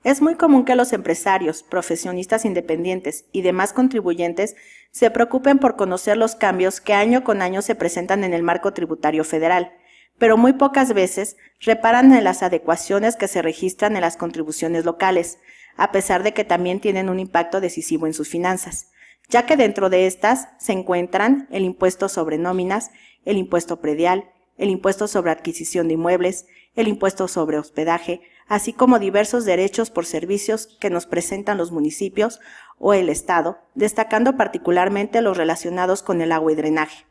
Es muy común que los empresarios, profesionistas independientes y demás contribuyentes se preocupen por conocer los cambios que año con año se presentan en el marco tributario federal, pero muy pocas veces reparan en las adecuaciones que se registran en las contribuciones locales, a pesar de que también tienen un impacto decisivo en sus finanzas, ya que dentro de estas se encuentran el impuesto sobre nóminas, el impuesto predial, el impuesto sobre adquisición de inmuebles, el impuesto sobre hospedaje, así como diversos derechos por servicios que nos presentan los municipios o el Estado, destacando particularmente los relacionados con el agua y drenaje.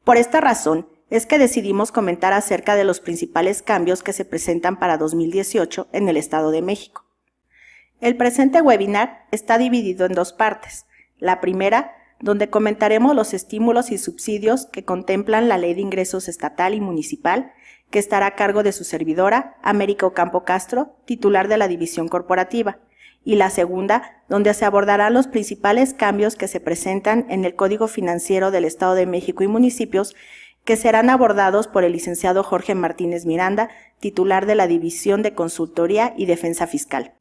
Por esta razón, es que decidimos comentar acerca de los principales cambios que se presentan para 2018 en el Estado de México. El presente webinar está dividido en dos partes. La primera, donde comentaremos los estímulos y subsidios que contemplan la Ley de Ingresos Estatal y Municipal, que estará a cargo de su servidora, América Ocampo Castro, titular de la División Corporativa, y la segunda, donde se abordarán los principales cambios que se presentan en el Código Financiero del Estado de México y municipios, que serán abordados por el licenciado Jorge Martínez Miranda, titular de la División de Consultoría y Defensa Fiscal.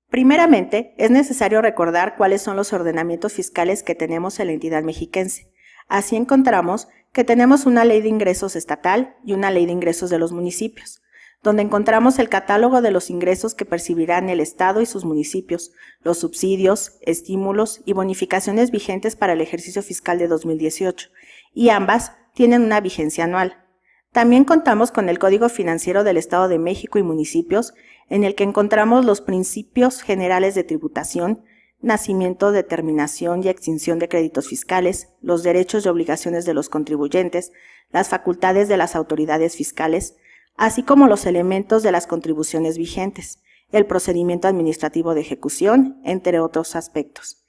Primeramente, es necesario recordar cuáles son los ordenamientos fiscales que tenemos en la entidad mexiquense. Así encontramos que tenemos una ley de ingresos estatal y una ley de ingresos de los municipios, donde encontramos el catálogo de los ingresos que percibirán el Estado y sus municipios, los subsidios, estímulos y bonificaciones vigentes para el ejercicio fiscal de 2018, y ambas tienen una vigencia anual. También contamos con el Código Financiero del Estado de México y municipios, en el que encontramos los principios generales de tributación, nacimiento, determinación y extinción de créditos fiscales, los derechos y obligaciones de los contribuyentes, las facultades de las autoridades fiscales, así como los elementos de las contribuciones vigentes, el procedimiento administrativo de ejecución, entre otros aspectos.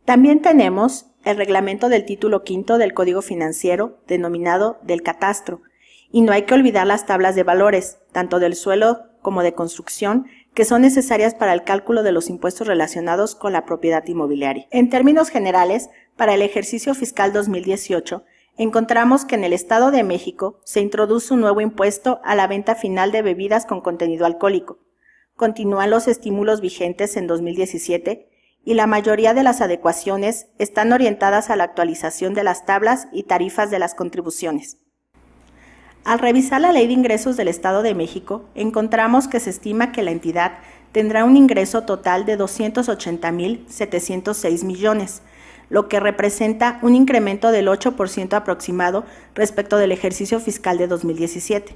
También tenemos el reglamento del título quinto del Código Financiero, denominado del catastro, y no hay que olvidar las tablas de valores, tanto del suelo como de construcción, que son necesarias para el cálculo de los impuestos relacionados con la propiedad inmobiliaria. En términos generales, para el ejercicio fiscal 2018, encontramos que en el Estado de México se introduce un nuevo impuesto a la venta final de bebidas con contenido alcohólico. Continúan los estímulos vigentes en 2017 y la mayoría de las adecuaciones están orientadas a la actualización de las tablas y tarifas de las contribuciones. Al revisar la Ley de Ingresos del Estado de México, encontramos que se estima que la entidad tendrá un ingreso total de 280,706 millones, lo que representa un incremento del 8% aproximado respecto del ejercicio fiscal de 2017.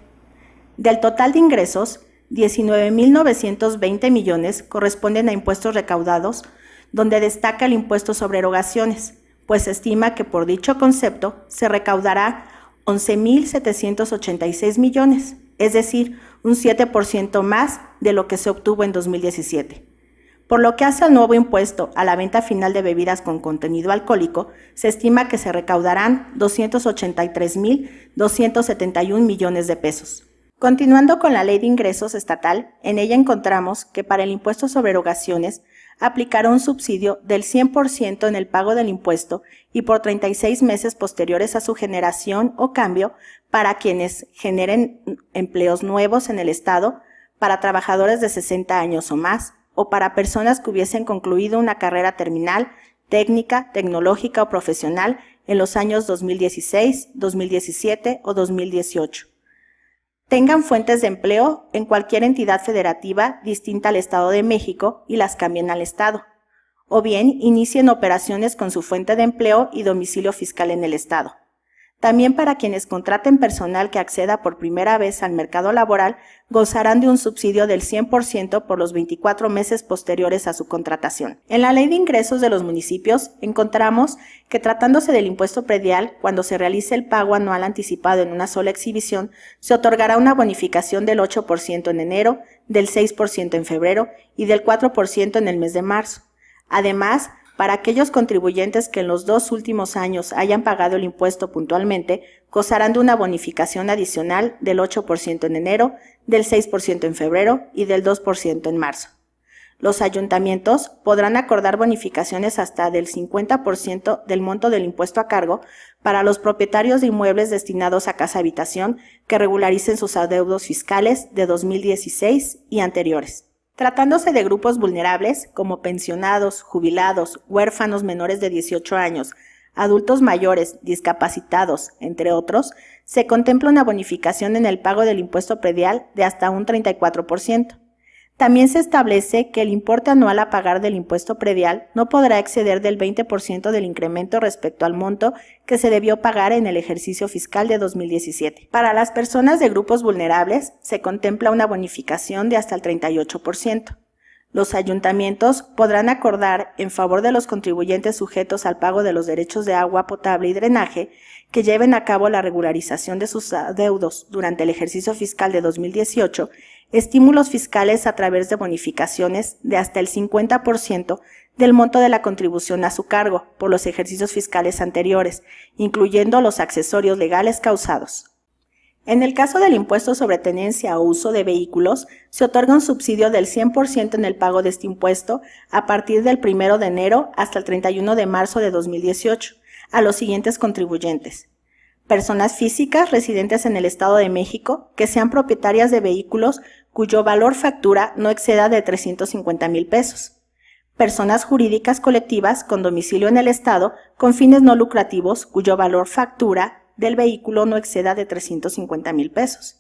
Del total de ingresos, 19,920 millones corresponden a impuestos recaudados, donde destaca el impuesto sobre erogaciones, pues se estima que por dicho concepto se recaudará 11,786 millones, es decir, un 7% más de lo que se obtuvo en 2017. Por lo que hace al nuevo impuesto a la venta final de bebidas con contenido alcohólico, se estima que se recaudarán 283,271 millones de pesos. Continuando con la Ley de Ingresos Estatal, en ella encontramos que para el impuesto sobre erogaciones aplicará un subsidio del 100% en el pago del impuesto y por 36 meses posteriores a su generación o cambio para quienes generen empleos nuevos en el Estado, para trabajadores de 60 años o más, o para personas que hubiesen concluido una carrera terminal, técnica, tecnológica o profesional en los años 2016, 2017 o 2018. Tengan fuentes de empleo en cualquier entidad federativa distinta al Estado de México y las cambien al Estado, o bien inicien operaciones con su fuente de empleo y domicilio fiscal en el Estado. También para quienes contraten personal que acceda por primera vez al mercado laboral, gozarán de un subsidio del 100% por los 24 meses posteriores a su contratación. En la Ley de Ingresos de los municipios encontramos que tratándose del impuesto predial, cuando se realice el pago anual anticipado en una sola exhibición, se otorgará una bonificación del 8% en enero, del 6% en febrero y del 4% en el mes de marzo. Además, para aquellos contribuyentes que en los 2 últimos años hayan pagado el impuesto puntualmente, gozarán de una bonificación adicional del 8% en enero, del 6% en febrero y del 2% en marzo. Los ayuntamientos podrán acordar bonificaciones hasta del 50% del monto del impuesto a cargo para los propietarios de inmuebles destinados a casa-habitación que regularicen sus adeudos fiscales de 2016 y anteriores. Tratándose de grupos vulnerables, como pensionados, jubilados, huérfanos menores de 18 años, adultos mayores, discapacitados, entre otros, se contempla una bonificación en el pago del impuesto predial de hasta un 34%. También se establece que el importe anual a pagar del impuesto predial no podrá exceder del 20% del incremento respecto al monto que se debió pagar en el ejercicio fiscal de 2017. Para las personas de grupos vulnerables se contempla una bonificación de hasta el 38%. Los ayuntamientos podrán acordar en favor de los contribuyentes sujetos al pago de los derechos de agua potable y drenaje que lleven a cabo la regularización de sus adeudos durante el ejercicio fiscal de 2018 estímulos fiscales a través de bonificaciones de hasta el 50% del monto de la contribución a su cargo por los ejercicios fiscales anteriores, incluyendo los accesorios legales causados. En el caso del impuesto sobre tenencia o uso de vehículos, se otorga un subsidio del 100% en el pago de este impuesto a partir del 1 de enero hasta el 31 de marzo de 2018 a los siguientes contribuyentes: personas físicas residentes en el Estado de México que sean propietarias de vehículos cuyo valor factura no exceda de 350,000 pesos. Personas jurídicas colectivas con domicilio en el Estado con fines no lucrativos cuyo valor factura del vehículo no exceda de 350,000 pesos.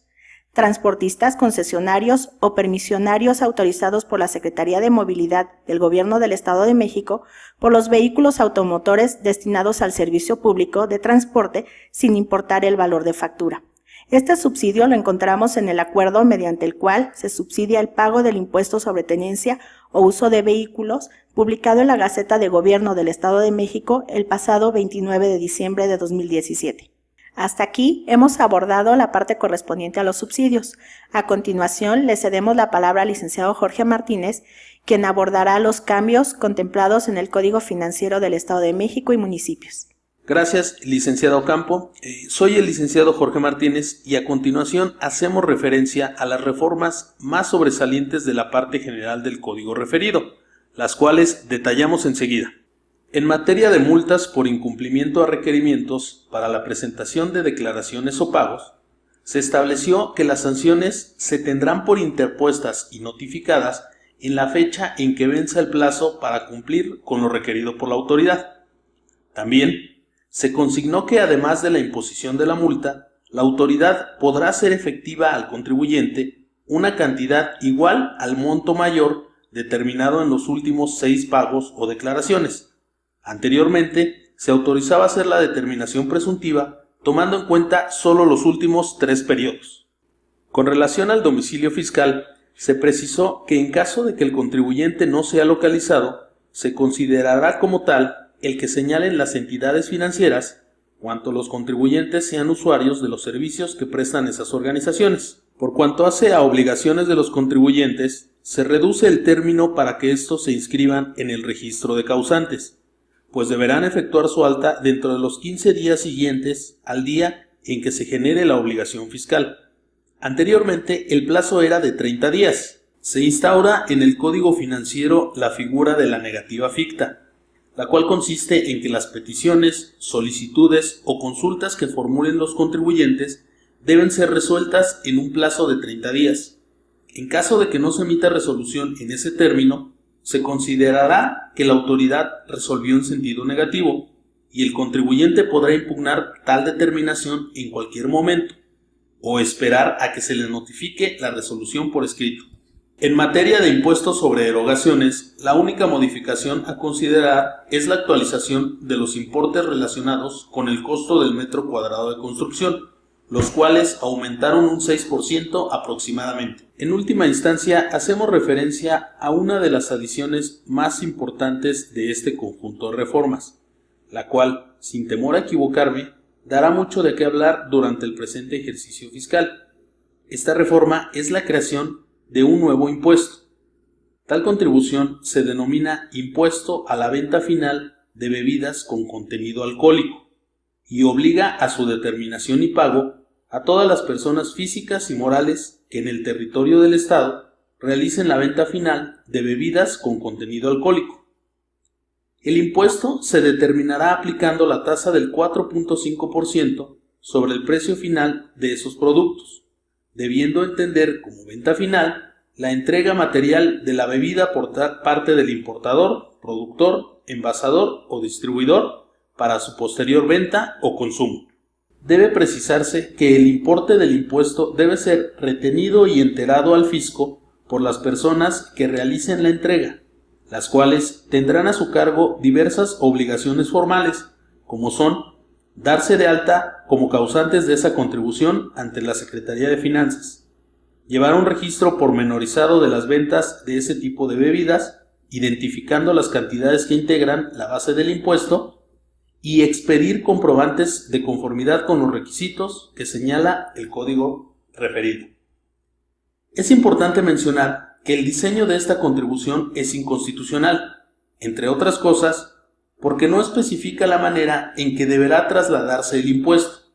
Transportistas concesionarios o permisionarios autorizados por la Secretaría de Movilidad del Gobierno del Estado de México por los vehículos automotores destinados al servicio público de transporte sin importar el valor de factura. Este subsidio lo encontramos en el acuerdo mediante el cual se subsidia el pago del impuesto sobre tenencia o uso de vehículos, publicado en la Gaceta de Gobierno del Estado de México el pasado 29 de diciembre de 2017. Hasta aquí hemos abordado la parte correspondiente a los subsidios. A continuación, le cedemos la palabra al licenciado Jorge Martínez, quien abordará los cambios contemplados en el Código Financiero del Estado de México y municipios. Gracias, licenciado Ocampo. Soy el licenciado Jorge Martínez y a continuación hacemos referencia a las reformas más sobresalientes de la parte general del código referido, las cuales detallamos enseguida. En materia de multas por incumplimiento a requerimientos para la presentación de declaraciones o pagos, se estableció que las sanciones se tendrán por interpuestas y notificadas en la fecha en que venza el plazo para cumplir con lo requerido por la autoridad. También se consignó que además de la imposición de la multa, la autoridad podrá hacer efectiva al contribuyente una cantidad igual al monto mayor determinado en los últimos 6 pagos o declaraciones. Anteriormente, se autorizaba hacer la determinación presuntiva tomando en cuenta solo los últimos 3 periodos. Con relación al domicilio fiscal, se precisó que en caso de que el contribuyente no sea localizado, se considerará como tal el que señalen las entidades financieras, cuanto los contribuyentes sean usuarios de los servicios que prestan esas organizaciones. Por cuanto hace a obligaciones de los contribuyentes, se reduce el término para que estos se inscriban en el registro de causantes, pues deberán efectuar su alta dentro de los 15 días siguientes al día en que se genere la obligación fiscal. Anteriormente, el plazo era de 30 días. Se instaura en el Código Financiero la figura de la negativa ficta, la cual consiste en que las peticiones, solicitudes o consultas que formulen los contribuyentes deben ser resueltas en un plazo de 30 días. En caso de que no se emita resolución en ese término, se considerará que la autoridad resolvió en sentido negativo y el contribuyente podrá impugnar tal determinación en cualquier momento o esperar a que se le notifique la resolución por escrito. En materia de impuestos sobre erogaciones, la única modificación a considerar es la actualización de los importes relacionados con el costo del metro cuadrado de construcción, los cuales aumentaron un 6% aproximadamente. En última instancia, hacemos referencia a una de las adiciones más importantes de este conjunto de reformas, la cual, sin temor a equivocarme, dará mucho de qué hablar durante el presente ejercicio fiscal. Esta reforma es la creación de un nuevo impuesto. Tal contribución se denomina impuesto a la venta final de bebidas con contenido alcohólico y obliga a su determinación y pago a todas las personas físicas y morales que en el territorio del Estado realicen la venta final de bebidas con contenido alcohólico. El impuesto se determinará aplicando la tasa del 4.5% sobre el precio final de esos productos, debiendo entender como venta final la entrega material de la bebida por parte del importador, productor, envasador o distribuidor para su posterior venta o consumo. Debe precisarse que el importe del impuesto debe ser retenido y enterado al fisco por las personas que realicen la entrega, las cuales tendrán a su cargo diversas obligaciones formales, como son darse de alta como causantes de esa contribución ante la Secretaría de Finanzas, llevar un registro pormenorizado de las ventas de ese tipo de bebidas, identificando las cantidades que integran la base del impuesto, y expedir comprobantes de conformidad con los requisitos que señala el código referido. Es importante mencionar que el diseño de esta contribución es inconstitucional, entre otras cosas, porque no especifica la manera en que deberá trasladarse el impuesto,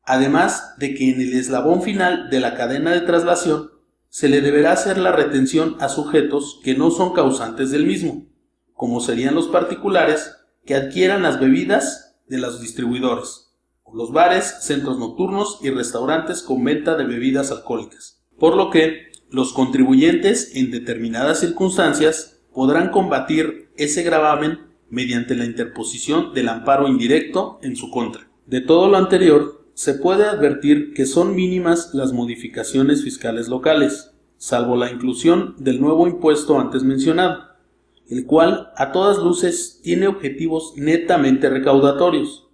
además de que en el eslabón final de la cadena de traslación se le deberá hacer la retención a sujetos que no son causantes del mismo, como serían los particulares que adquieran las bebidas de los distribuidores, los bares, centros nocturnos y restaurantes con venta de bebidas alcohólicas, por lo que los contribuyentes en determinadas circunstancias podrán combatir ese gravamen mediante la interposición del amparo indirecto en su contra. De todo lo anterior, se puede advertir que son mínimas las modificaciones fiscales locales, salvo la inclusión del nuevo impuesto antes mencionado, el cual a todas luces tiene objetivos netamente recaudatorios,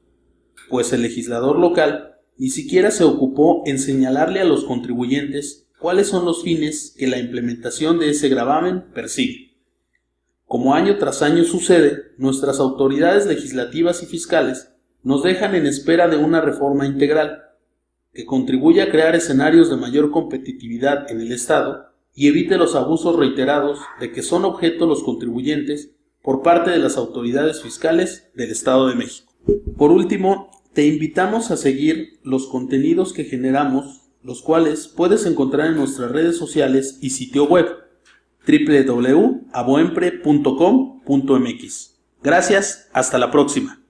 pues el legislador local ni siquiera se ocupó en señalarle a los contribuyentes cuáles son los fines que la implementación de ese gravamen persigue. Como año tras año sucede, nuestras autoridades legislativas y fiscales nos dejan en espera de una reforma integral que contribuya a crear escenarios de mayor competitividad en el Estado y evite los abusos reiterados de que son objeto los contribuyentes por parte de las autoridades fiscales del Estado de México. Por último, te invitamos a seguir los contenidos que generamos, los cuales puedes encontrar en nuestras redes sociales y sitio web www.aboempre.com.mx. Gracias, hasta la próxima.